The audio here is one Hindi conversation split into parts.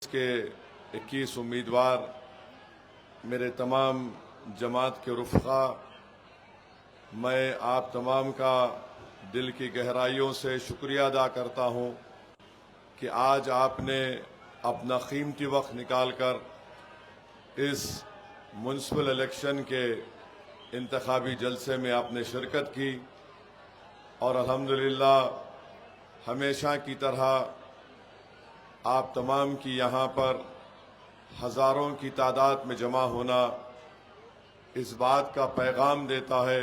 के 21 उम्मीदवार, मेरे तमाम जमात के रुफ़क़ा, मैं आप तमाम का दिल की गहराइयों से शुक्रिया अदा करता हूं कि आज आपने अपना कीमती वक्त निकालकर इस म्युनिसिपल इलेक्शन के इंतखाबी जलसे में आपने शिरकत की और अल्हम्दुलिल्लाह हमेशा की तरह आप तमाम की यहाँ पर हज़ारों की तादाद में जमा होना इस बात का पैगाम देता है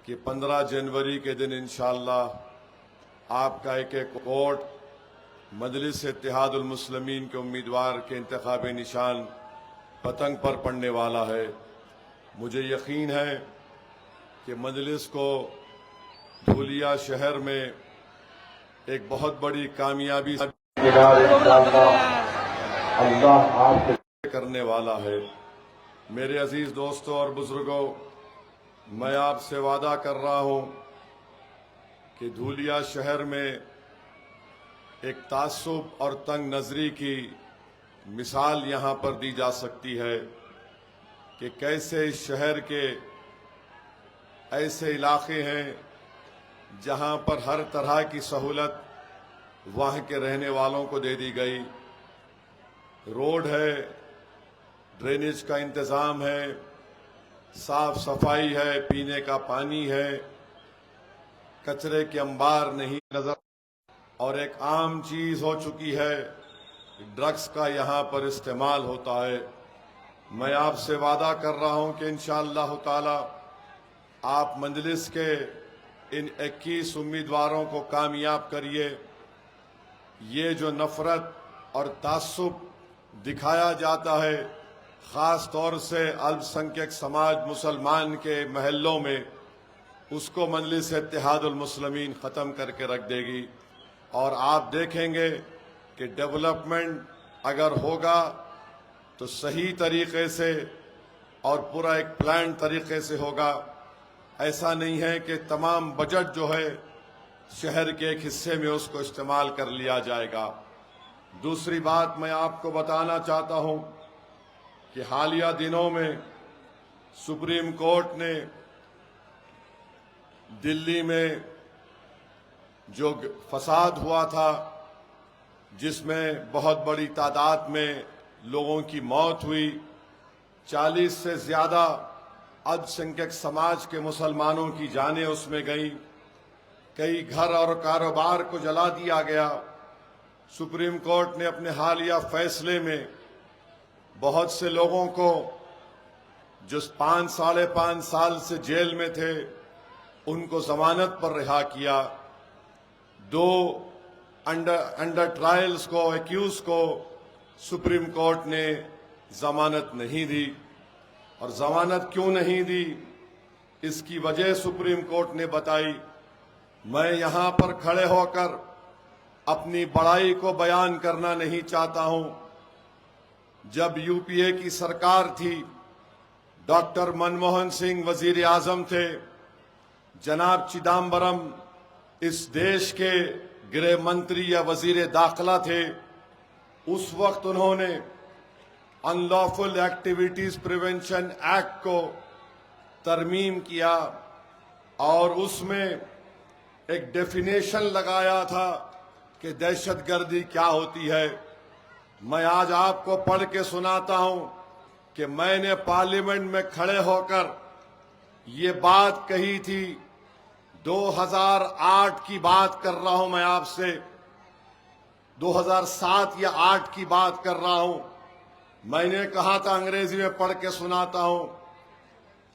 कि 15 जनवरी के दिन इंशाअल्लाह आपका एक एक वोट मजलिस इत्तेहादुल मुस्लिमीन के उम्मीदवार के इंतखाबी निशान पतंग पर पड़ने वाला है। मुझे यकीन है कि मजलिस को धूलिया शहर में एक बहुत बड़ी कामयाबी अल्लाह आपके करने वाला है। मेरे अजीज दोस्तों और बुजुर्गों, मैं आपसे वादा कर रहा हूं कि धूलिया शहर में एक तासुब और तंग नजरी की मिसाल यहां पर दी जा सकती है कि कैसे इस शहर के ऐसे इलाके हैं जहां पर हर तरह की सहूलत वहां के रहने वालों को दे दी गई। रोड है, ड्रेनेज का इंतजाम है, साफ सफाई है, पीने का पानी है, कचरे के अंबार नहीं नजर, और एक आम चीज हो चुकी है ड्रग्स का यहां पर इस्तेमाल होता है। मैं आपसे वादा कर रहा हूं कि इंशाअल्लाह ताला आप मजलिस के इन 21 उम्मीदवारों को कामयाब करिए। ये जो नफरत और तासुब दिखाया जाता है, खास तौर से अल्पसंख्यक समाज मुसलमान के महल्लों में, उसको मजलिस इत्तेहादुल मुस्लिमीन ख़त्म करके रख देगी। और आप देखेंगे कि डेवलपमेंट अगर होगा तो सही तरीके से और पूरा एक प्लान तरीके से होगा। ऐसा नहीं है कि तमाम बजट जो है शहर के एक हिस्से में उसको इस्तेमाल कर लिया जाएगा। दूसरी बात मैं आपको बताना चाहता हूं कि हालिया दिनों में सुप्रीम कोर्ट ने दिल्ली में जो फसाद हुआ था, जिसमें बहुत बड़ी तादाद में लोगों की मौत हुई, 40 से ज्यादा अल्पसंख्यक समाज के मुसलमानों की जानें उसमें गई, कई घर और कारोबार को जला दिया गया। सुप्रीम कोर्ट ने अपने हालिया फैसले में बहुत से लोगों को जो 5 साढ़े 5 साल से जेल में थे उनको जमानत पर रिहा किया। 2 अंडर ट्रायल्स को, एक्यूज को सुप्रीम कोर्ट ने जमानत नहीं दी। और जमानत क्यों नहीं दी, इसकी वजह सुप्रीम कोर्ट ने बताई। मैं यहां पर खड़े होकर अपनी बड़ाई को बयान करना नहीं चाहता हूं। जब यूपीए की सरकार थी, डॉक्टर मनमोहन सिंह वजीर आजम थे, जनाब चिदम्बरम इस देश के गृह मंत्री या वजीर दाखिला थे, उस वक्त उन्होंने अनलॉफुल एक्टिविटीज प्रिवेंशन एक्ट को तरमीम किया और उसमें एक डेफिनेशन लगाया था कि दहशतगर्दी क्या होती है। मैं आज आपको पढ़ के सुनाता हूं कि मैंने पार्लियामेंट में खड़े होकर ये बात कही थी। 2008 की बात कर रहा हूं मैं आपसे, 2007 या 8 की बात कर रहा हूं। मैंने कहा था, अंग्रेजी में पढ़ के सुनाता हूं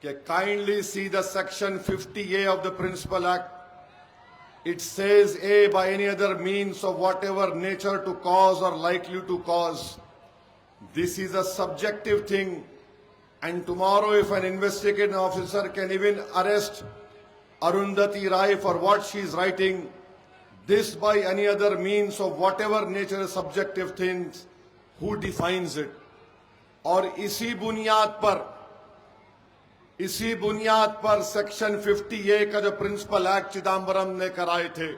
कि kindly see the section 50A of the principal act. It says A, by any other means of whatever nature to cause or likely to cause. This is a subjective thing, and tomorrow if an investigating officer can even arrest Arundhati Rai for what she is writing, this by any other means of whatever nature is subjective things, who defines it? और इसी बुनियाद पर सेक्शन 50A का जो प्रिंसिपल एक्ट चिदम्बरम ने कराए थे,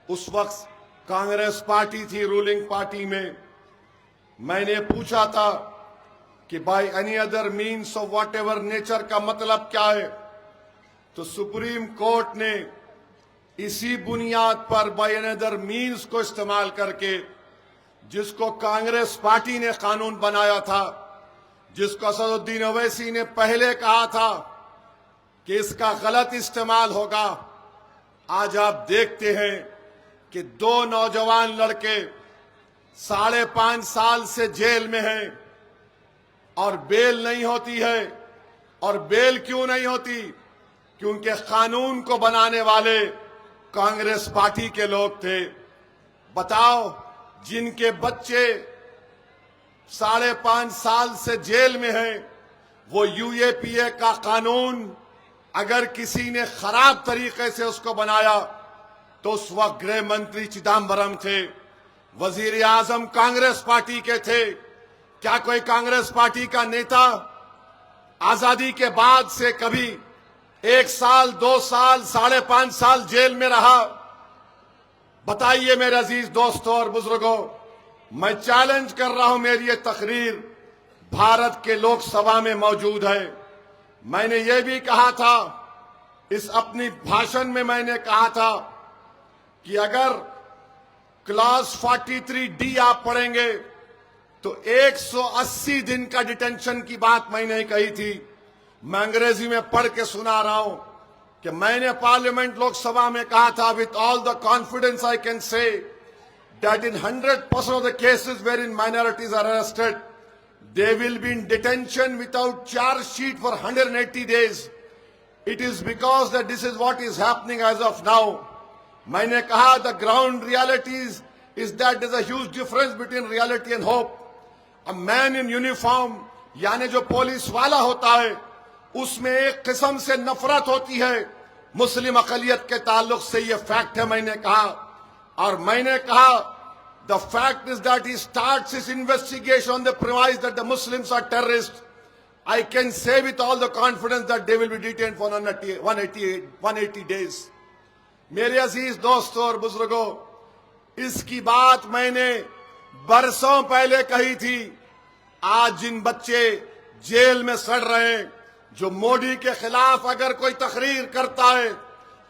उस वक्त कांग्रेस पार्टी थी रूलिंग पार्टी में, मैंने पूछा था कि by any other means of what ever nature का मतलब क्या है, तो सुप्रीम कोर्ट ने इसी बुनियाद पर बाय एनी अदर मीन्स को इस्तेमाल करके, जिसको कांग्रेस पार्टी ने कानून बनाया था, जिसको असदुद्दीन ओवैसी ने पहले कहा था कि इसका गलत इस्तेमाल होगा, आज आप देखते हैं कि 2 नौजवान लड़के 5.5 साल से जेल में हैं और बेल नहीं होती है। और बेल क्यों नहीं होती? क्योंकि कानून को बनाने वाले कांग्रेस पार्टी के लोग थे। बताओ, जिनके बच्चे 5.5 साल से जेल में हैं, वो यूएपीए का कानून अगर किसी ने खराब तरीके से उसको बनाया तो उस वक्त गृह मंत्री चिदम्बरम थे, वजीर आजम कांग्रेस पार्टी के थे। क्या कोई कांग्रेस पार्टी का नेता आजादी के बाद से कभी 1 साल, 2 साल, 5.5 साल जेल में रहा? बताइए मेरे अजीज दोस्तों और बुजुर्गों, मैं चैलेंज कर रहा हूं, मेरी ये तकरीर भारत के लोकसभा में मौजूद है। मैंने ये भी कहा था, इस अपनी भाषण में मैंने कहा था कि अगर क्लॉज 43D आप पढ़ेंगे तो 180 दिन का डिटेंशन की बात मैंने कही थी। मैं अंग्रेजी में पढ़ के सुना रहा हूं कि मैंने पार्लियामेंट लोकसभा में कहा था, with all the confidence I can say that in 100% of the cases wherein minorities are arrested, they will be in detention without charge sheet for 180 days. It is because that this is what is happening as of now. मैंने कहा the ground realities is that there's a huge difference between reality and hope. A man in uniform, यानी जो पुलिस वाला होता है, उसमें एक किस्म से नफरत होती है मुस्लिम अकलियत के ताल्लुक से, ये फैक्ट है। मैंने कहा, और मैंने कहा the fact is that he starts his investigation on the premise that the Muslims are terrorists. I can say with all the confidence that they will be detained for 180 days. मेरे अजीज दोस्तों और बुजुर्गों, इसकी बात मैंने बरसों पहले कही थी। आज जिन बच्चे जेल में सड़ रहे हैं, जो मोदी के खिलाफ अगर कोई तकरीर करता है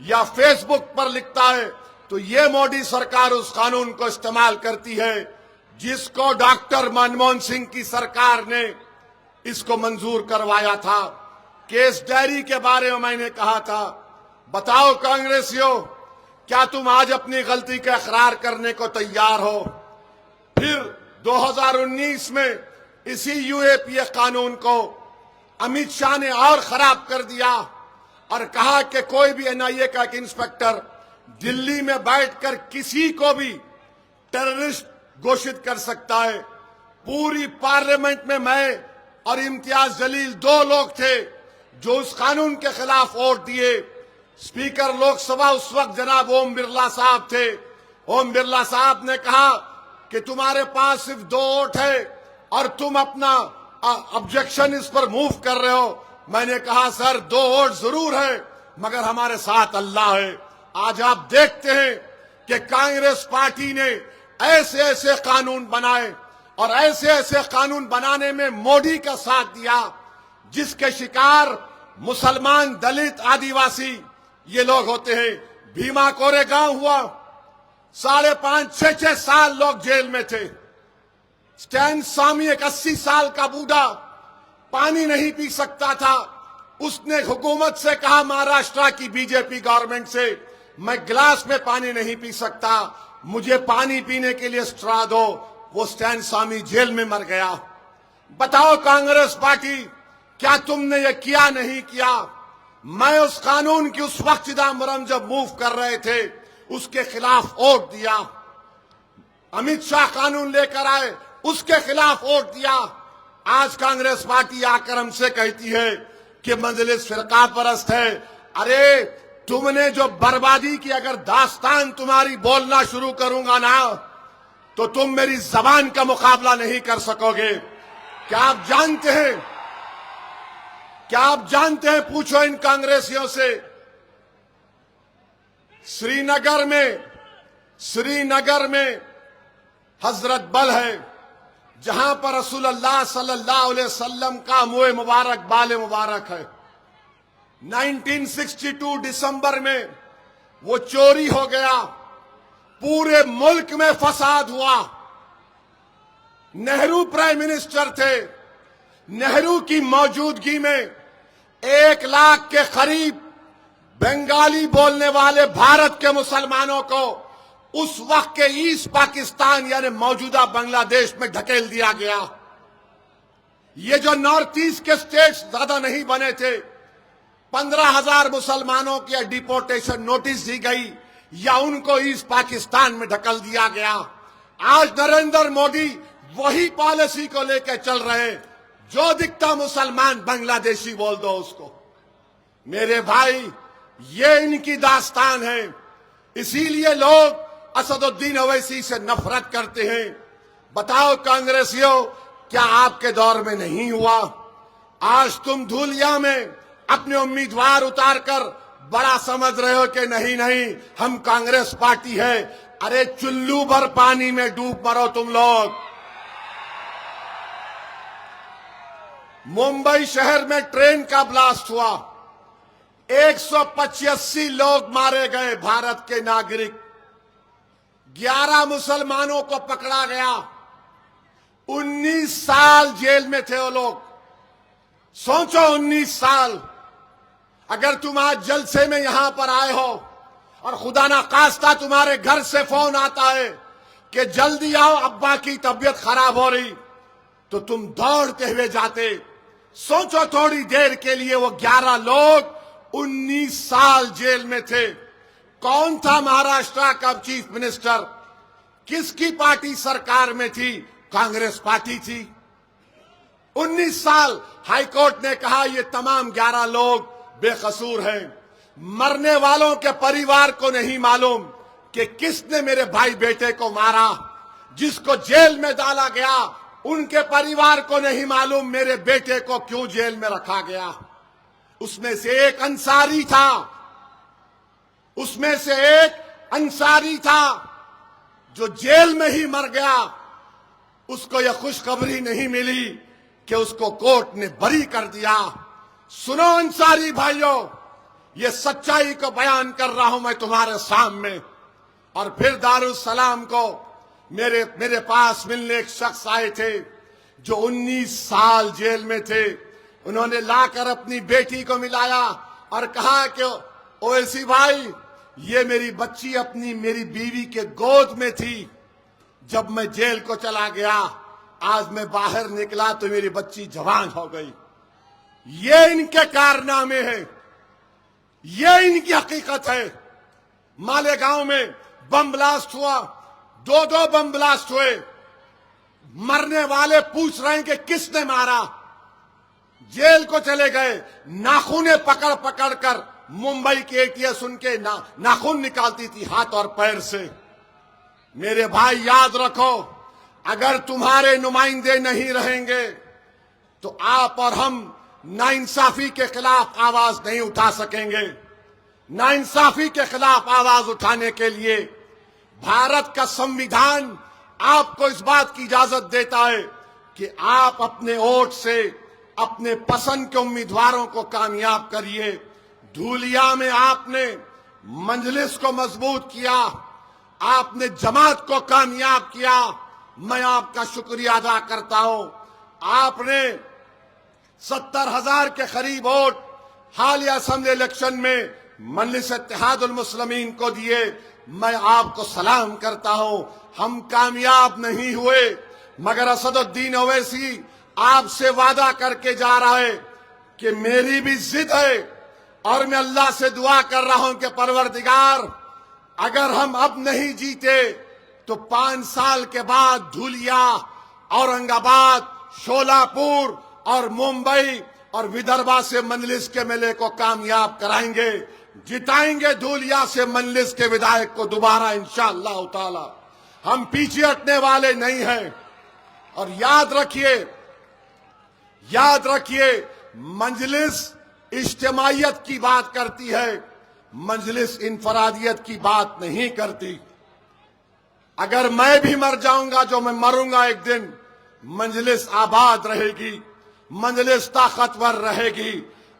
या फेसबुक पर लिखता है, तो ये मोदी सरकार उस कानून को इस्तेमाल करती है जिसको डॉक्टर मनमोहन सिंह की सरकार ने इसको मंजूर करवाया था। केस डायरी के बारे में मैंने कहा था, बताओ कांग्रेसियों, क्या तुम आज अपनी गलती का इकरार करने को तैयार हो? फिर 2019 में इसी यूएपीए कानून को अमित शाह ने और खराब कर दिया और कहा कि कोई भी एनआईए का एक इंस्पेक्टर दिल्ली में बैठकर किसी को भी टेररिस्ट घोषित कर सकता है। पूरी पार्लियामेंट में मैं और इम्तियाज जलील 2 लोग थे जो उस कानून के खिलाफ वोट दिए। स्पीकर लोकसभा उस वक्त जनाब ओम बिरला साहब थे। ओम बिरला साहब ने कहा कि तुम्हारे पास सिर्फ 2 वोट है और तुम अपना ऑब्जेक्शन इस पर मूव कर रहे हो। मैंने कहा, सर 2 वोट जरूर है, मगर हमारे साथ अल्लाह है। आज आप देखते हैं कि कांग्रेस पार्टी ने ऐसे ऐसे कानून बनाए और ऐसे ऐसे कानून बनाने में मोदी का साथ दिया, जिसके शिकार मुसलमान, दलित, आदिवासी ये लोग होते हैं। भीमा कोरेगांव हुआ, 5.5-6 साल लोग जेल में थे। स्टैन स्वामी, एक 80 साल का बूढ़ा, पानी नहीं पी सकता था। उसने हुकूमत से कहा, महाराष्ट्र की बीजेपी गवर्नमेंट से, मैं गिलास में पानी नहीं पी सकता, मुझे पानी पीने के लिए स्ट्रा दो। वो स्टैन स्वामी जेल में मर गया। बताओ कांग्रेस पार्टी, क्या तुमने ये किया? नहीं किया। मैं उस कानून की उस वक्त चिदम्बरम जब मूव कर रहे थे उसके खिलाफ वोट दिया। अमित शाह कानून लेकर आए, उसके खिलाफ वोट दिया। आज कांग्रेस पार्टी आकर हमसे कहती है कि मजलिस फिरका परस्त है। अरे तुमने जो बर्बादी की अगर दास्तान तुम्हारी बोलना शुरू करूंगा ना, तो तुम मेरी जबान का मुकाबला नहीं कर सकोगे। क्या आप जानते हैं, क्या आप जानते हैं, पूछो इन कांग्रेसियों से, श्रीनगर में श्रीनगर में हजरत बल है, जहां पर रसूलुल्लाह सल्लल्लाहु अलैहि वसल्लम का मुँह मुबारक बाल मुबारक है। 1962 दिसंबर में वो चोरी हो गया, पूरे मुल्क में फसाद हुआ। नेहरू प्राइम मिनिस्टर थे, नेहरू की मौजूदगी में 1 लाख के करीब बंगाली बोलने वाले भारत के मुसलमानों को उस वक्त के ईस्ट पाकिस्तान यानी मौजूदा बांग्लादेश में ढकेल दिया गया। ये जो नॉर्थ ईस्ट के स्टेट्स ज्यादा नहीं बने थे, 15,000 मुसलमानों की डिपोर्टेशन नोटिस दी गई या उनको ईस्ट पाकिस्तान में ढकल दिया गया। आज नरेंद्र मोदी वही पॉलिसी को लेकर चल रहे, जो दिखता मुसलमान बांग्लादेशी बोल दो उसको। मेरे भाई, ये इनकी दास्तान है, इसीलिए लोग असदुद्दीन ओवैसी से नफरत करते हैं। बताओ कांग्रेसियों, क्या आपके दौर में नहीं हुआ? आज तुम धूलिया में अपने उम्मीदवार उतारकर बड़ा समझ रहे हो कि नहीं नहीं हम कांग्रेस पार्टी है। अरे चुल्लू भर पानी में डूब मरो तुम लोग। मुंबई शहर में ट्रेन का ब्लास्ट हुआ, 185 लोग मारे गए, भारत के नागरिक। 11 मुसलमानों को पकड़ा गया, 19 साल जेल में थे वो लोग। सोचो 19 साल। अगर तुम आज जलसे में यहां पर आए हो और खुदा ना खास्ता तुम्हारे घर से फोन आता है कि जल्दी आओ अब्बा की तबीयत खराब हो रही, तो तुम दौड़ते हुए जाते। सोचो थोड़ी देर के लिए वो 11 लोग 19 साल जेल में थे। कौन था महाराष्ट्र का चीफ मिनिस्टर? किसकी पार्टी सरकार में थी? कांग्रेस पार्टी थी। 19 साल हाईकोर्ट ने कहा ये तमाम 11 लोग बेकसूर हैं। मरने वालों के परिवार को नहीं मालूम कि किसने मेरे भाई बेटे को मारा। जिसको जेल में डाला गया उनके परिवार को नहीं मालूम मेरे बेटे को क्यों जेल में रखा गया। उसमें से एक अंसारी था, उसमें से एक अंसारी था जो जेल में ही मर गया। उसको यह खुशखबरी नहीं मिली कि उसको कोर्ट ने बरी कर दिया। सुनो अंसारी भाइयों, ये सच्चाई को बयान कर रहा हूं मैं तुम्हारे सामने। और फिर दारुसलाम को मेरे पास मिलने एक शख्स आए थे जो 19 साल जेल में थे। उन्होंने लाकर अपनी बेटी को मिलाया और कहा कि ओवैसी भाई, ये मेरी बच्ची मेरी बीवी के गोद में थी जब मैं जेल को चला गया। आज मैं बाहर निकला तो मेरी बच्ची जवान हो गई। ये इनके कारनामे हैं, ये इनकी हकीकत है। मालेगांव में बम ब्लास्ट हुआ, 2 बम ब्लास्ट हुए। मरने वाले पूछ रहे हैं कि किसने मारा। जेल को चले गए, नाखूने पकड़ पकड़ कर मुंबई के एटीएस उनके नाखून निकालती थी हाथ और पैर से। मेरे भाई याद रखो, अगर तुम्हारे नुमाइंदे नहीं रहेंगे तो आप और हम नाइंसाफी के खिलाफ आवाज नहीं उठा सकेंगे। नाइंसाफी के खिलाफ आवाज उठाने के लिए भारत का संविधान आपको इस बात की इजाजत देता है कि आप अपने वोट से अपने पसंद के उम्मीदवारों को कामयाब करिए। धूलिया में आपने मंजलिस को मजबूत किया, आपने जमात को कामयाब किया। मैं आपका शुक्रिया अदा करता हूं। आपने 70,000 के करीब वोट हालिया असेंबली इलेक्शन में मजलिस इत्तेहादुल मुस्लिमीन को दिए। मैं आपको सलाम करता हूं। हम कामयाब नहीं हुए, मगर असदुद्दीन ओवैसी आपसे वादा करके जा रहा है कि मेरी भी जिद है और मैं अल्लाह से दुआ कर रहा हूं कि परवरदिगार, अगर हम अब नहीं जीते तो 5 साल के बाद धुलिया, औरंगाबाद, शोलापुर और मुंबई और विदर्भा से मजलिस के मेले को कामयाब कराएंगे। जिताएंगे धुलिया से मजलिस के विधायक को दोबारा इंशाअल्लाह ताला। हम पीछे हटने वाले नहीं हैं। और याद रखिए, मजलिस इज्तिमाइयत की बात करती है, मजलिस इनफरादियत की बात नहीं करती। अगर मैं भी मर जाऊंगा, जो मैं मरूंगा एक दिन, मंजलिस आबाद रहेगी, मंजलिस ताकतवर रहेगी।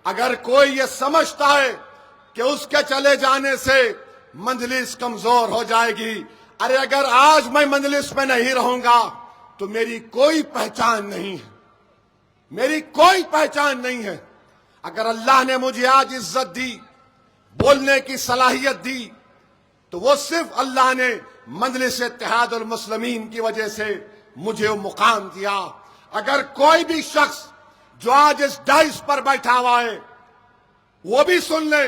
अगर कोई ये समझता है कि उसके चले जाने से मंजलिस कमजोर हो जाएगी, अरे अगर आज मैं मंजलिस में नहीं रहूंगा तो मेरी कोई पहचान नहीं है, मेरी कोई पहचान नहीं है। अगर अल्लाह ने मुझे आज इज्जत दी, बोलने की सलाहियत दी, तो वो सिर्फ अल्लाह ने मजलिस इत्तेहादुल मुस्लिमीन की वजह से मुझे वो मुकाम दिया। अगर कोई भी शख्स जो आज इस डाइस पर बैठा हुआ है वो भी सुन ले,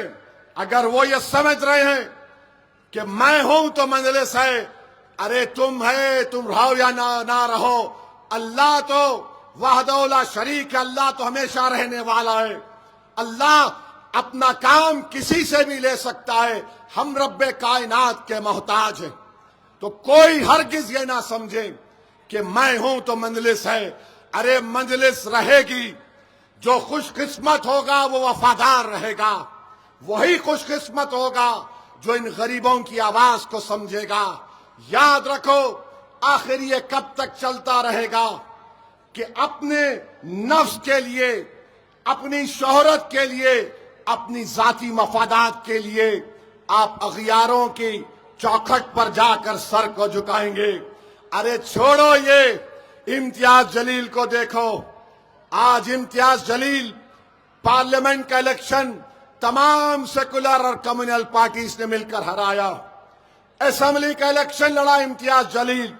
अगर वो ये समझ रहे हैं कि मैं हूं तो मजलिस है, अरे तुम है, तुम रहो या ना रहो, अल्लाह तो वहदहू ला शरीक है, अल्लाह तो हमेशा रहने वाला है। अल्लाह अपना काम किसी से भी ले सकता है, हम रब्बे कायनात के मोहताज हैं। तो कोई हरगिज ये ना समझे कि मैं हूं तो मंजलिस है। अरे मंजलिस रहेगी, जो खुशकिस्मत होगा वो वफादार रहेगा, वही खुशकिस्मत होगा जो इन गरीबों की आवाज को समझेगा। याद रखो, आखिर ये कब तक चलता रहेगा कि अपने नफ्स के लिए, अपनी शोहरत के लिए, अपनी जाती मफादात के लिए आप अगियारों की चौखट पर जाकर सर को झुकाएंगे। अरे छोड़ो ये, इम्तियाज जलील को देखो। आज इम्तियाज जलील पार्लियामेंट का इलेक्शन तमाम सेकुलर और कम्युनल पार्टीज ने मिलकर हराया। असेंबली का इलेक्शन लड़ा इम्तियाज जलील,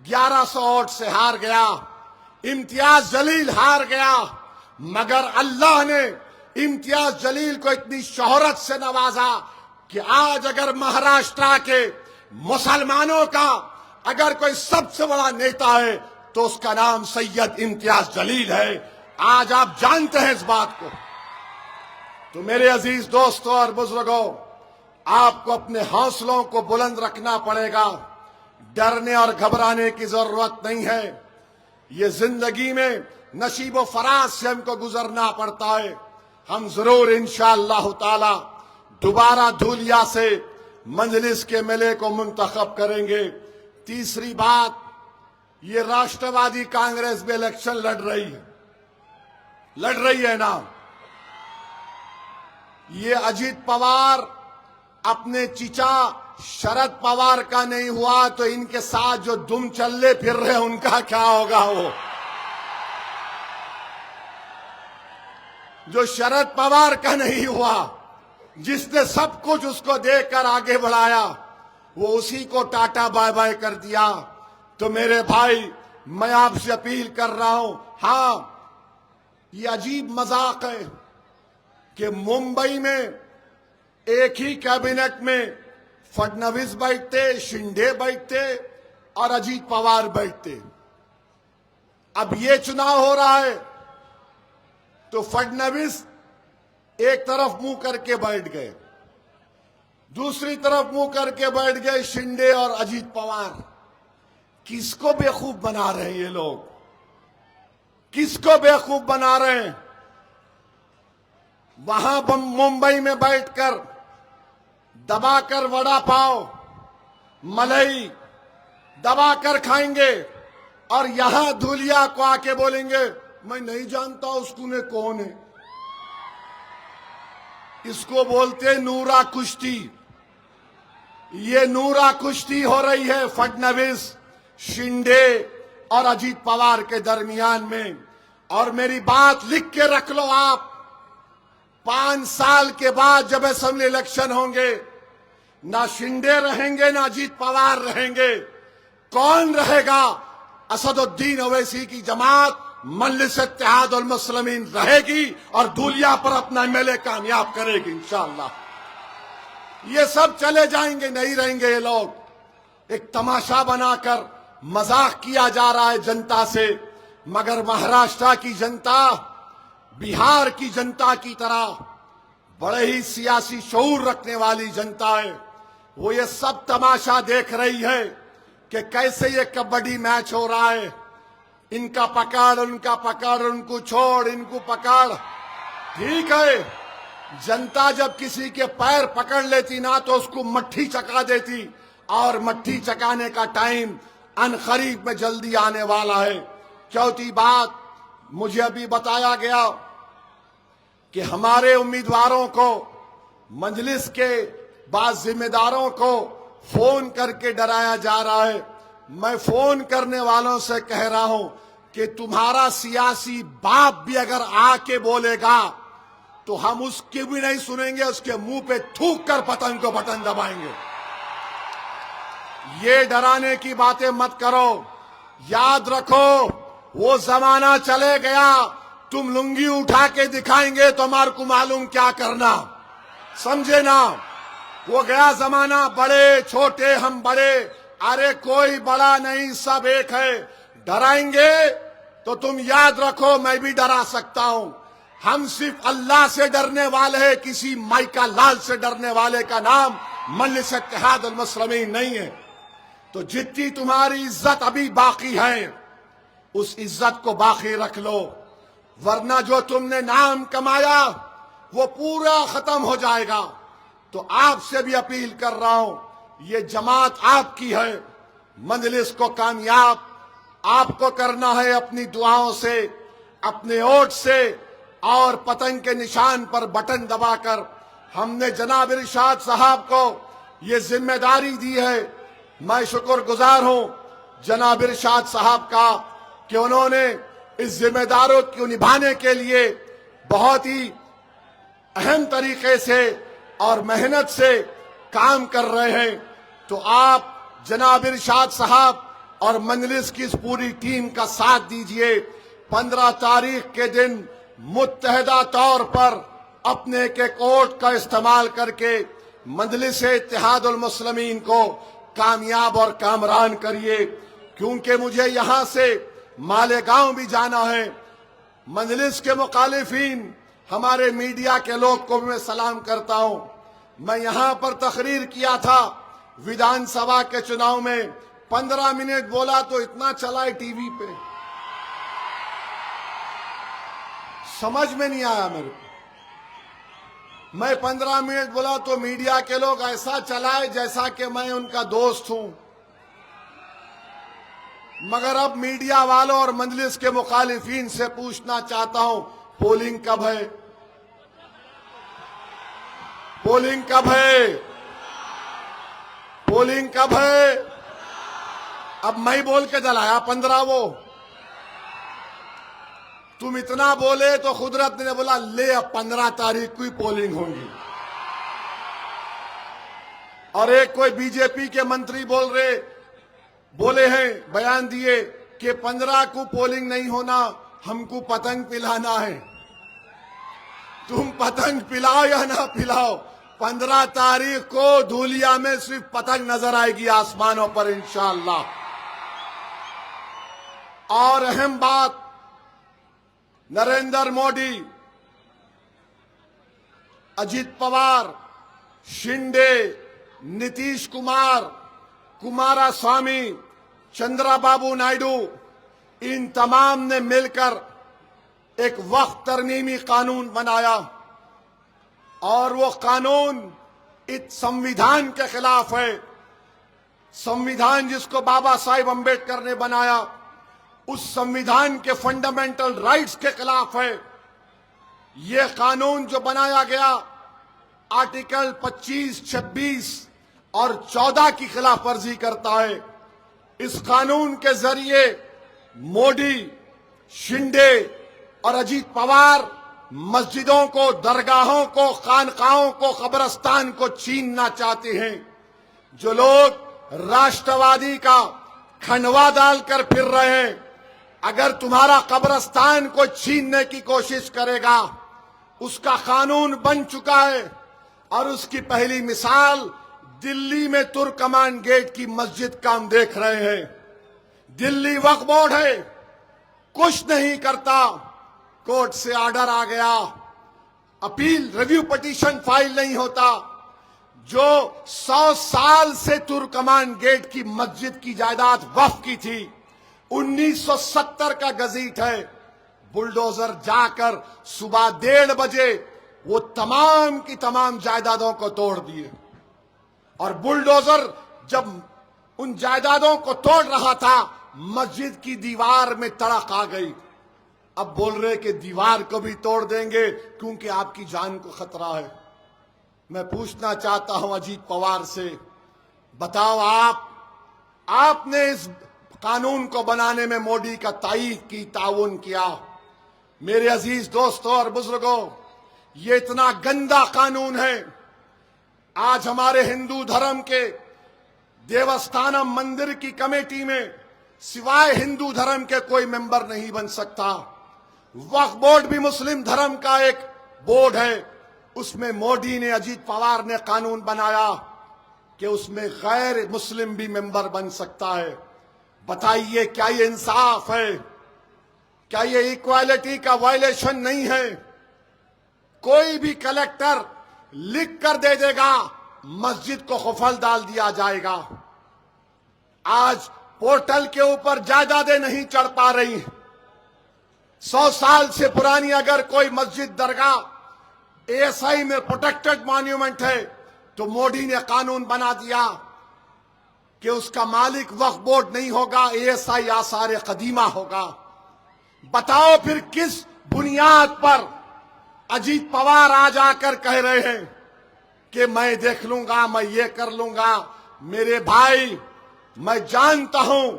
1100 वोट से हार गया। इम्तियाज जलील हार गया, मगर अल्लाह ने इम्तियाज जलील को इतनी शोहरत से नवाजा कि आज अगर महाराष्ट्र के मुसलमानों का अगर कोई सबसे बड़ा नेता है तो उसका नाम सैयद इम्तियाज जलील है। आज आप जानते हैं इस बात को। तो मेरे अजीज दोस्तों और बुजुर्गों, आपको अपने हौसलों को बुलंद रखना पड़ेगा। डरने और घबराने की जरूरत नहीं है। ये जिंदगी में नसीब फराज से हमको गुजरना पड़ता है। हम जरूर इंशाअल्लाह ताला दोबारा धूलिया से मंजलिस के मेले को मुंतखब करेंगे। तीसरी बात, ये राष्ट्रवादी कांग्रेस भी इलेक्शन लड़ रही है ना। ये अजीत पवार अपने चीचा शरद पवार का नहीं हुआ तो इनके साथ जो दुम चलने फिर रहे उनका क्या होगा। वो जो शरद पवार का नहीं हुआ, जिसने सब कुछ उसको देकर आगे बढ़ाया, वो उसी को टाटा बाय बाय कर दिया। तो मेरे भाई, मैं आपसे अपील कर रहा हूं, हां ये अजीब मजाक है कि मुंबई में एक ही कैबिनेट में फडणवीस बैठते, शिंदे बैठते और अजीत पवार बैठते। अब ये चुनाव हो रहा है तो फडणवीस एक तरफ मुंह करके बैठ गए, दूसरी तरफ मुंह करके बैठ गए शिंदे और अजीत पवार। किसको बेवकूफ बना रहे हैं ये लोग? किसको बेवकूफ बना रहे हैं? वहां मुंबई में बैठकर दबाकर वड़ा पाव, मलाई दबाकर खाएंगे और यहां धूलिया को आके बोलेंगे मैं नहीं जानता उसको ने कौन है। इसको बोलते नूरा कुश्ती। ये नूरा कुश्ती हो रही है फडणवीस, शिंदे और अजीत पवार के दरमियान में। और मेरी बात लिख के रख लो आप, 5 साल के बाद जब असेंबली इलेक्शन होंगे, ना शिंदे रहेंगे ना अजीत पवार रहेंगे। कौन रहेगा? असदुद्दीन ओवैसी की जमात मजलिस इत्तेहादुल मुस्लिमीन रहेगी और धूलिया पर अपना एमएलए कामयाब करेगी इंशाअल्लाह। ये सब चले जाएंगे, नहीं रहेंगे ये लोग। एक तमाशा बनाकर मजाक किया जा रहा है जनता से, मगर महाराष्ट्र की जनता, बिहार की जनता की तरह बड़े ही सियासी शऊर रखने वाली जनता है। वो ये सब तमाशा देख रही है कि कैसे ये कबड्डी मैच हो रहा है। इनका पकड़, उनका पकड़, उनको छोड़, इनको पकड़। ठीक है, जनता जब किसी के पैर पकड़ लेती ना तो उसको मट्ठी चका देती। और मट्टी चकाने का टाइम अनकरीब में जल्दी आने वाला है। चौथी बात, मुझे अभी बताया गया कि हमारे उम्मीदवारों को, मजलिस के बाद जिम्मेदारों को फोन करके डराया जा रहा है। मैं फोन करने वालों से कह रहा हूं कि तुम्हारा सियासी बाप भी अगर आके बोलेगा तो हम उसकी भी नहीं सुनेंगे, उसके मुंह पे थूक कर पतंग को बटन दबाएंगे। ये डराने की बातें मत करो। याद रखो, वो जमाना चले गया, तुम लुंगी उठा के दिखाएंगे तो हमारे को मालूम क्या करना, समझे ना। वो गया जमाना, बड़े छोटे हम बड़े, अरे कोई बड़ा नहीं, सब एक है। डराएंगे तो तुम याद रखो मैं भी डरा सकता हूं। हम सिर्फ अल्लाह से डरने वाले हैं, किसी माइका लाल से डरने वाले का नाम मजलिस इत्तेहाद अल मुस्लिमीन नहीं है। तो जितनी तुम्हारी इज्जत अभी बाकी है उस इज्जत को बाकी रख लो, वरना जो तुमने नाम कमाया वो पूरा खत्म हो जाएगा। तो आपसे भी अपील कर रहा हूं, ये जमात आपकी है, मजलिस को कामयाब आपको करना है अपनी दुआओं से, अपने वोट से और पतंग के निशान पर बटन दबाकर। हमने जनाब इरशाद साहब को ये जिम्मेदारी दी है। मैं शुक्रगुजार हूं जनाब इरशाद साहब का कि उन्होंने इस जिम्मेदारों को निभाने के लिए बहुत ही अहम तरीके से और मेहनत से काम कर रहे हैं। तो आप जनाब इरशाद साहब और मजलिस की इस पूरी टीम का साथ दीजिए। 15 तारीख के दिन मुत्तहदा तौर पर अपने के कोर्ट का इस्तेमाल करके मजलिस इत्तेहाद उल मुस्लिमीन को कामयाब और कामरान करिए, क्योंकि मुझे यहां से मालेगांव भी जाना है। मजलिस के मुखालिफिन, हमारे मीडिया के लोग को भी मैं सलाम करता हूं। मैं यहां पर तकरीर किया था विधानसभा के चुनाव में, 15 मिनट बोला तो इतना चला है टीवी पे, समझ में नहीं आया मेरे को। मैं 15 मिनट बोला तो मीडिया के लोग ऐसा चलाए जैसा कि मैं उनका दोस्त हूं। मगर अब मीडिया वालों और मजलिस के मुखालिफिन से पूछना चाहता हूं, पोलिंग कब है? पोलिंग कब है? पोलिंग कब है? अब मैं बोल के जलाया 15 वो, तुम इतना बोले तो कुदरत ने बोला ले अब 15 तारीख को ही पोलिंग होगी। और एक कोई बीजेपी के मंत्री बोले हैं, बयान दिए कि 15 को पोलिंग नहीं होना, हमको पतंग पिलाना है। तुम पतंग पिलाओ या ना पिलाओ, 15 तारीख को धूलिया में सिर्फ पतंग नजर आएगी आसमानों पर इंशाअल्लाह। और अहम बात, नरेंद्र मोदी, अजित पवार, शिंदे, नीतीश कुमार, कुमारस्वामी, चंद्रबाबू नायडू, इन तमाम ने मिलकर एक वक्त तरमीमी कानून बनाया और वो कानून इस संविधान के खिलाफ है। संविधान जिसको बाबा साहिब अंबेडकर ने बनाया, उस संविधान के फंडामेंटल राइट्स के खिलाफ है। यह कानून जो बनाया गया आर्टिकल 25, 26 और 14 की खिलाफ वर्जी करता है। इस कानून के जरिए मोदी, शिंदे और अजीत पवार मस्जिदों को, दरगाहों को, खानकाहों को, कब्रस्तान को छीनना चाहते हैं। जो लोग राष्ट्रवादी का खंडवा डालकर फिर रहे हैं, अगर तुम्हारा कब्रस्तान को छीनने की कोशिश करेगा, उसका कानून बन चुका है। और उसकी पहली मिसाल दिल्ली में तुर्कमान गेट की मस्जिद का हम देख रहे हैं। दिल्ली वक्फ बोर्ड है, कुछ नहीं करता, कोर्ट से ऑर्डर आ गया, अपील रिव्यू पिटीशन फाइल नहीं होता। जो 100 साल से तुर्कमान गेट की मस्जिद की जायदाद वक्फ की थी, 1970 का गजीट है। बुलडोजर जाकर सुबह 1:30 बजे वो तमाम की तमाम जायदादों को तोड़ दिए। और बुलडोजर जब उन जायदादों को तोड़ रहा था, मस्जिद की दीवार में तड़क आ गई। अब बोल रहे कि दीवार को भी तोड़ देंगे क्योंकि आपकी जान को खतरा है। मैं पूछना चाहता हूं अजीत पवार से, बताओ आपने इस कानून को बनाने में मोदी का तायीद की, ताउन किया। मेरे अजीज दोस्तों और बुजुर्गों, ये इतना गंदा कानून है। आज हमारे हिंदू धर्म के देवस्थानम मंदिर की कमेटी में सिवाय हिंदू धर्म के कोई मेंबर नहीं बन सकता। वक्फ बोर्ड भी मुस्लिम धर्म का एक बोर्ड है, उसमें मोदी ने, अजीत पवार ने कानून बनाया कि उसमें गैर मुस्लिम भी मेंबर बन सकता है। बताइए, क्या ये इंसाफ है? क्या ये इक्वालिटी का वायलेशन नहीं है? कोई भी कलेक्टर लिख कर दे देगा, मस्जिद को खुफल डाल दिया जाएगा। आज पोर्टल के ऊपर जायदादें नहीं चढ़ पा रही। 100 साल से पुरानी अगर कोई मस्जिद, दरगाह एएसआई में प्रोटेक्टेड मॉन्यूमेंट है, तो मोदी ने कानून बना दिया कि उसका मालिक वक्फ बोर्ड नहीं होगा, एएसआई आसार कदीमा होगा। बताओ फिर किस बुनियाद पर अजीत पवार आज आकर कह रहे हैं कि मैं देख लूंगा, मैं ये कर लूंगा। मेरे भाई, मैं जानता हूं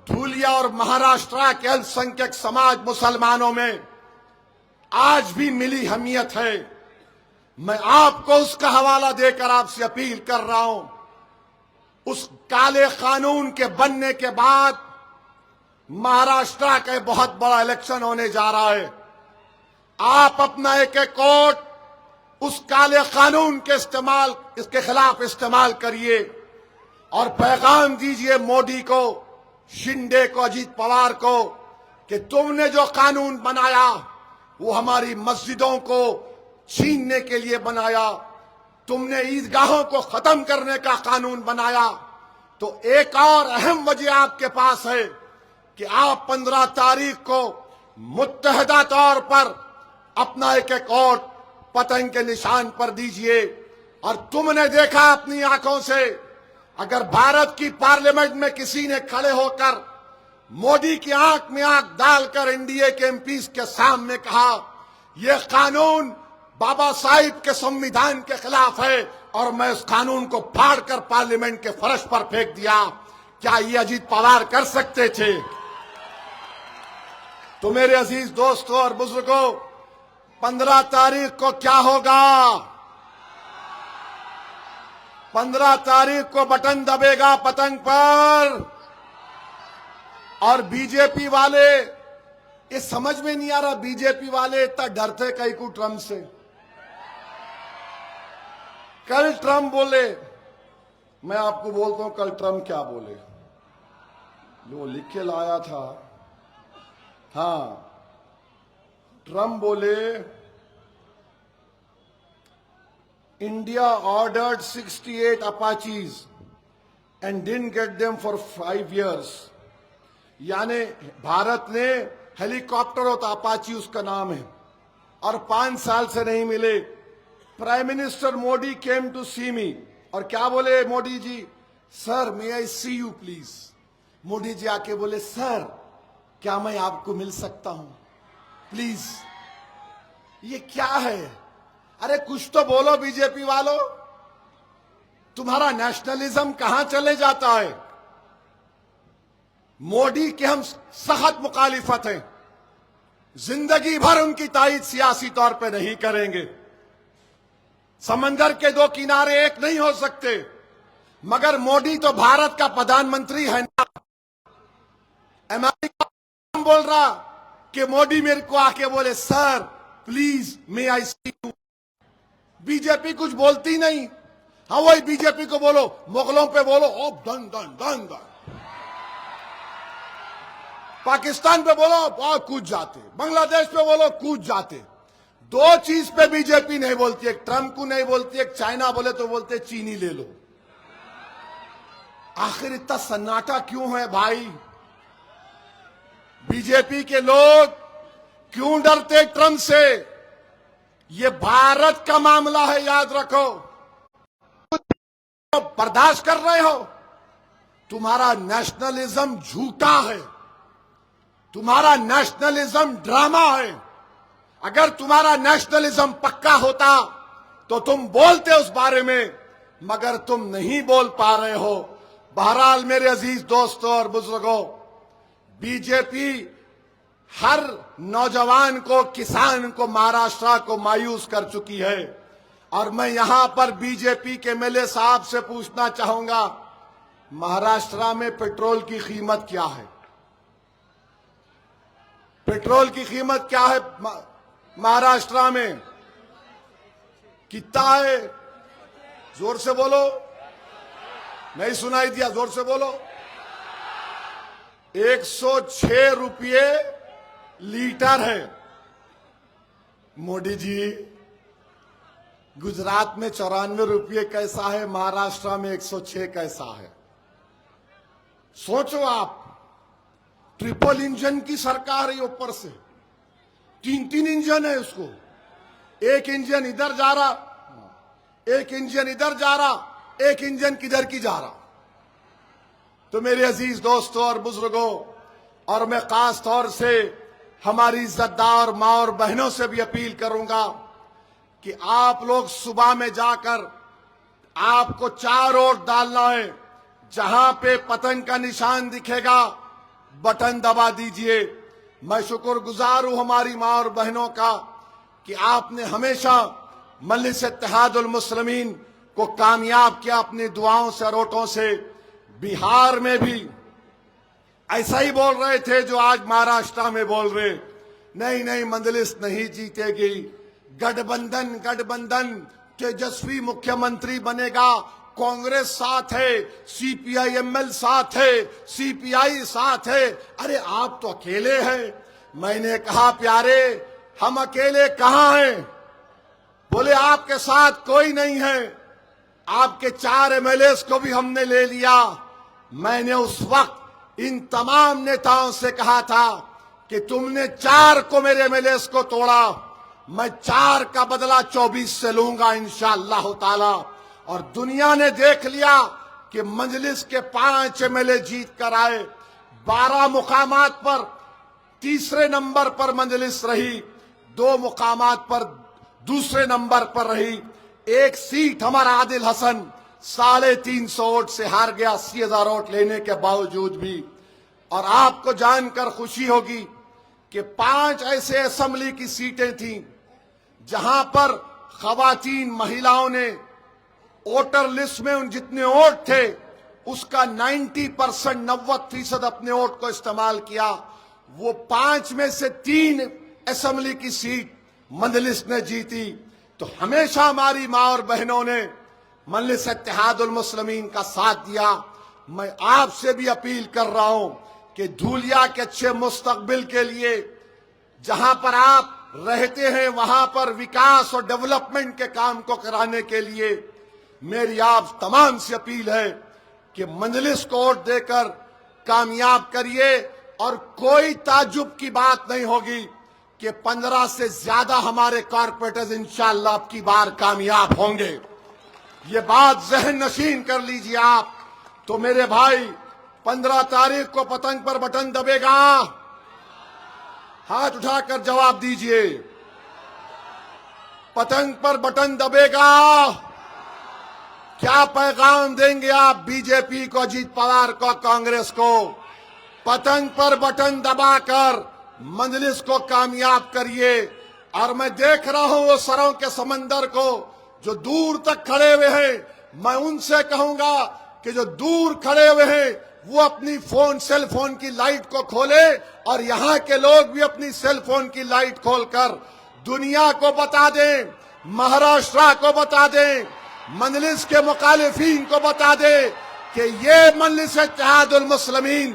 धूलिया और महाराष्ट्र के अल्पसंख्यक समाज मुसलमानों में आज भी मिली हमीयत है। मैं आपको उसका हवाला देकर आपसे अपील कर रहा हूं, उस काले कानून के बनने के बाद महाराष्ट्र का बहुत बड़ा इलेक्शन होने जा रहा है। आप अपना एक एक वोट उस काले कानून के इसके खिलाफ इस्तेमाल करिए और पैगाम दीजिए मोदी को, शिंदे को, अजीत पवार को कि तुमने जो कानून बनाया वो हमारी मस्जिदों को छीनने के लिए बनाया, तुमने ईदगाहों को खत्म करने का कानून बनाया। तो एक और अहम वजह आपके पास है कि आप 15 तारीख को मुत्तहदा तौर पर अपना एक एक वोट पतंग के निशान पर दीजिए। और तुमने देखा अपनी आंखों से, अगर भारत की पार्लियामेंट में किसी ने खड़े होकर मोदी की आंख में आंख डालकर एनडीए के एमपीज के सामने कहा यह कानून बाबा साहिब के संविधान के खिलाफ है और मैं उस कानून को फाड़कर पार्लियामेंट के फर्श पर फेंक दिया, क्या ये अजीत पवार कर सकते थे? तो मेरे अजीज दोस्तों और बुजुर्गों, 15 तारीख को क्या होगा? 15 तारीख को बटन दबेगा पतंग पर। और बीजेपी वाले, ये समझ में नहीं आ रहा, बीजेपी वाले इतना डरते कहीं को ट्रम्प से। कल ट्रम्प बोले, मैं आपको बोलता हूं कल ट्रम्प क्या बोले, वो लिख के लाया था। हाँ, ट्रम्प बोले India ordered 68 Apaches and didn't get them for 5 years। यानी भारत ने हेलीकॉप्टर होता, अपाची उसका नाम है, और 5 साल से नहीं मिले। Prime minister Modi came to see me, और क्या बोले Modi ji? Sir may I see you please. Modi ji आके बोले सर क्या मैं आपको मिल सकता हूं प्लीज? ये क्या है? अरे कुछ तो बोलो बीजेपी वालों, तुम्हारा नेशनलिज्म कहां चले जाता है? मोदी के हम सख्त मुखालिफत हैं, जिंदगी भर उनकी तायीद सियासी तौर पे नहीं करेंगे। समंदर के दो किनारे एक नहीं हो सकते, मगर मोदी तो भारत का प्रधानमंत्री है ना। अमेरिका बोल रहा कि मोदी मेरे को आके बोले sir please may I see you. BJP कुछ बोलती नहीं। हाँ, वही बीजेपी को बोलो, मुगलों पे बोलो oh done done done done, Pakistan पे बोलो बहुत कूद जाते, बांग्लादेश पे बोलो कूद जाते। दो चीज पे बीजेपी नहीं बोलती, एक ट्रंप को नहीं बोलती, एक चाइना बोले तो बोलते चीनी ले लो। आखिर इतना सन्नाटा क्यों है भाई? बीजेपी के लोग क्यों डरते ट्रंप से? ये भारत का मामला है, याद रखो। बर्दाश्त कर रहे हो तुम्हारा नेशनलिज्म झूठा है, तुम्हारा नेशनलिज्म ड्रामा है। अगर तुम्हारा नेशनलिज्म पक्का होता तो तुम बोलते उस बारे में, मगर तुम नहीं बोल पा रहे हो। बहरहाल मेरे अजीज दोस्तों और बुजुर्गों, बीजेपी हर नौजवान को, किसान को, महाराष्ट्र को मायूस कर चुकी है। और मैं यहां पर बीजेपी के एमएलए साहब से पूछना चाहूंगा, महाराष्ट्र में पेट्रोल की कीमत क्या है? पेट्रोल की कीमत क्या है महाराष्ट्र में? कितना है? जोर से बोलो, नहीं सुनाई दिया, जोर से बोलो। 106 रुपये लीटर है। मोदी जी, गुजरात में 94 रुपये कैसा है, महाराष्ट्र में 106 कैसा है? सोचो आप, ट्रिपल इंजन की सरकार है, ऊपर से 3 इंजन है उसको। एक इंजन इधर जा रहा, एक इंजन इधर जा रहा, एक इंजन किधर की जा रहा। तो मेरे अजीज दोस्तों और बुजुर्गों, और मैं खास तौर से हमारी इज्जतदार माँ और बहनों से भी अपील करूंगा कि आप लोग सुबह में जाकर, आपको 4 वोट डालना है। जहां पे पतंग का निशान दिखेगा, बटन दबा दीजिए। मैं शुक्रगुजार हूं हमारी माँ और बहनों का कि आपने हमेशा मजलिस इत्तेहादुल मुस्लिमीन को कामयाब किया अपनी दुआओं से और वोटों से। बिहार में भी ऐसा ही बोल रहे थे जो आज महाराष्ट्र में बोल रहे, नहीं नहीं मजलिस नहीं जीतेगी, गठबंधन गठबंधन, तेजस्वी मुख्यमंत्री बनेगा, कांग्रेस साथ है, सीपीआईएमएल साथ है, सीपीआई साथ है। अरे आप तो अकेले हैं। मैंने कहा प्यारे, हम अकेले कहां हैं? बोले आपके साथ कोई नहीं है। आपके 4 एमएलए को भी हमने ले लिया। मैंने उस वक्त इन तमाम नेताओं से कहा था कि तुमने 4 को, मेरे एमएलए को तोड़ा, मैं 4 का बदला 24 से लूंगा इंशाअल्लाह ताला। और दुनिया ने देख लिया कि मजलिस के 5 एमएलए जीत कर आए। 12 मुकामात पर तीसरे नंबर पर मजलिस रही, 2 मुकामात पर दूसरे नंबर पर रही। एक सीट हमारा आदिल हसन 350 वोट से हार गया, 80,000 वोट लेने के बावजूद भी। और आपको जानकर खुशी होगी कि 5 ऐसे असेंबली की सीटें थीं जहां पर खवातीन, महिलाओं ने वोटर लिस्ट में उन जितने वोट थे उसका 90% 90% अपने वोट को इस्तेमाल किया। वो 5 में से 3 असेंबली की सीट मजलिस ने जीती। तो हमेशा हमारी माँ और बहनों ने मजलिस इत्तेहादुल मुस्लिमीन का साथ दिया। मैं आपसे भी अपील कर रहा हूं कि धूलिया के अच्छे मुस्तकबिल के लिए जहां पर आप रहते हैं वहां पर विकास और डेवलपमेंट के काम को कराने के लिए मेरी आप तमाम से अपील है कि मजलिस को वोट देकर कामयाब करिए। और कोई ताज्जुब की बात नहीं होगी कि 15 से ज्यादा हमारे कॉर्पोरेटर्स इंशाअल्लाह अब की बार कामयाब होंगे। ये बात जहन नशीन कर लीजिए आप। तो मेरे भाई, 15 तारीख को पतंग पर बटन दबेगा? हाथ उठाकर जवाब दीजिए। पतंग पर बटन दबेगा? क्या पैगाम देंगे आप बीजेपी को, अजीत पवार को, कांग्रेस को? पतंग पर बटन दबाकर मजलिस को कामयाब करिए। और मैं देख रहा हूं वो सरों के समंदर को जो दूर तक खड़े हुए हैं। मैं उनसे कहूंगा कि जो दूर खड़े हुए हैं वो अपनी सेल फोन की लाइट को खोले, और यहां के लोग भी अपनी सेल फोन की लाइट खोलकर दुनिया को बता दें, महाराष्ट्र को बता दें, मजलिस के मुखालिफिन को बता दें कि ये मजलिस इत्तेहादुल मुस्लिमीन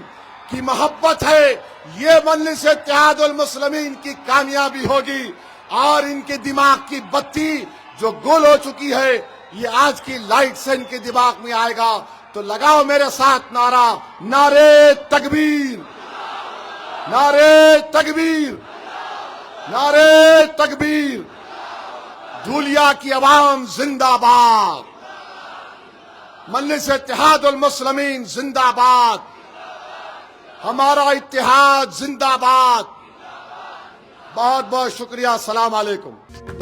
की मोहब्बत है, ये मजलिस इत्तेहादुल मुस्लिमीन की कामयाबी होगी। और इनके दिमाग की बत्ती जो गुल हो चुकी है, ये आज की लाइट से इनके दिमाग में आएगा। तो लगाओ मेरे साथ नारा, नारे तकबीर, नारे तकबीर, नारे तकबीर। धूलिया की आवाम जिंदाबाद, मजलिस इत्तेहादुल मुस्लिमीन जिंदाबाद, हमारा इत्तेहाद जिंदाबाद। बहुत बहुत शुक्रिया। अस्सलाम वालेकुम।